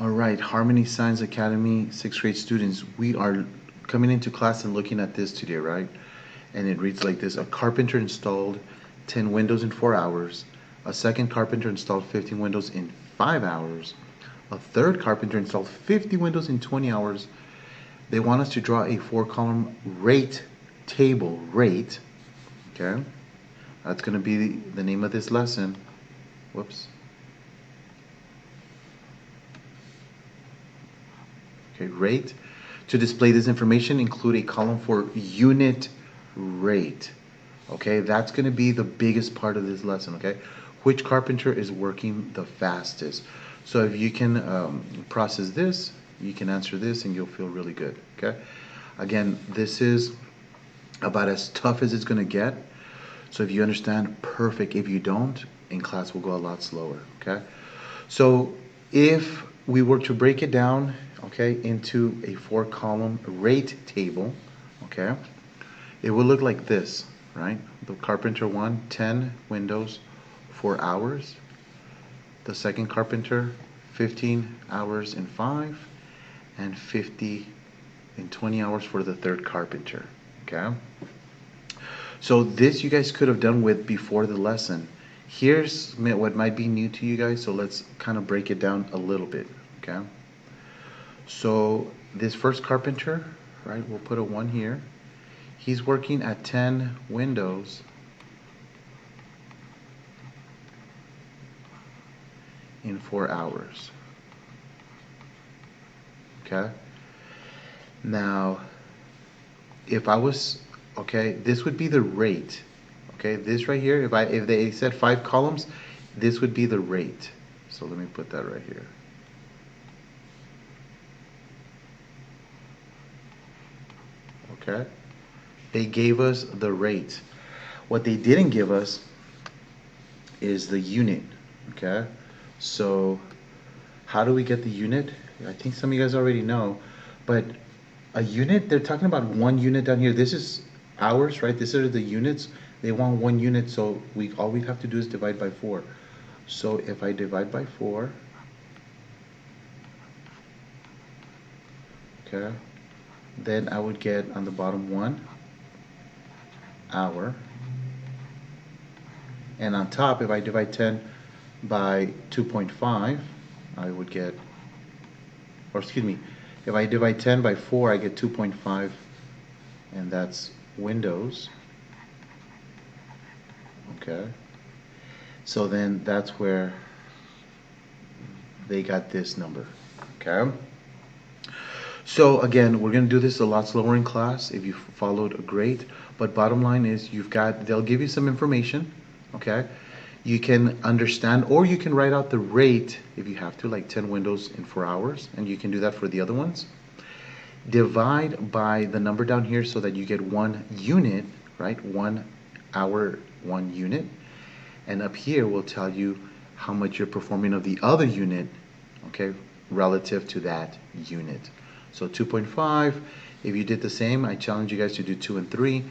All right, Harmony Science Academy, sixth grade students, we are coming into class and looking at this today, right? And it reads like this: a carpenter installed 10 windows in 4 hours. A second carpenter installed 15 windows in 5 hours. A third carpenter installed 50 windows in 20 hours. They want us to draw a 4-column rate table, rate, okay? That's going to be the name of this lesson. Whoops. Okay, rate. To display this information, include a column for unit rate. Okay, that's going to be the biggest part of this lesson. Okay, which carpenter is working the fastest? So if you can process this, you can answer this, and you'll feel really good. Okay, again, this is about as tough as it's going to get. So if you understand, perfect. If you don't, in class will go a lot slower. Okay, so if we were to break it down, okay, into a 4-column rate table, okay, it will look like this, right? The carpenter one, 10 windows, 4 hours. The second carpenter, 15 hours in 5, and 50 in 20 hours for the third carpenter, okay? So this you guys could have done with before the lesson. Here's what might be new to you guys, so let's kind of break it down a little bit, okay? So this first carpenter, right, we'll put a 1 here. He's working at 10 windows in 4 hours. Okay? Now, if I was, okay, this would be the rate. Okay, this right here, if they said 5 columns, this would be the rate. So let me put that right here. Okay? They gave us the rate. What they didn't give us is the unit. Okay? So how do we get the unit? I think some of you guys already know, but a unit, they're talking about 1 unit down here. This is hours, right? These are the units. They want 1 unit, so all we have to do is divide by 4. So if I divide by 4, okay, then I would get on the bottom 1 hour. And on top, if I divide 10 by 2.5, I would get, or excuse me, if I divide 10 by 4, I get 2.5, and that's windows. Okay. So then that's where they got this number. Okay. So again, we're going to do this a lot slower in class. If you followed, great. But bottom line is they'll give you some information. Okay. You can understand, or you can write out the rate if you have to, like 10 windows in 4 hours, and you can do that for the other ones. Divide by the number down here so that you get 1 unit, right? 1 hour, 1 unit. And up here will tell you how much you're performing of the other unit, okay, relative to that unit. So 2.5, if you did the same, I challenge you guys to do 2 and 3.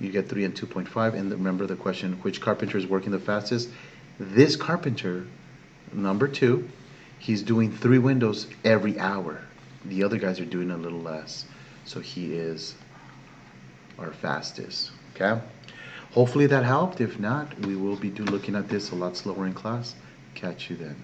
You get 3 and 2.5. And remember the question, which carpenter is working the fastest? This carpenter, number 2, he's doing 3 windows every hour. The other guys are doing a little less. So he is our fastest, okay? Hopefully that helped. If not, we will be looking at this a lot slower in class. Catch you then.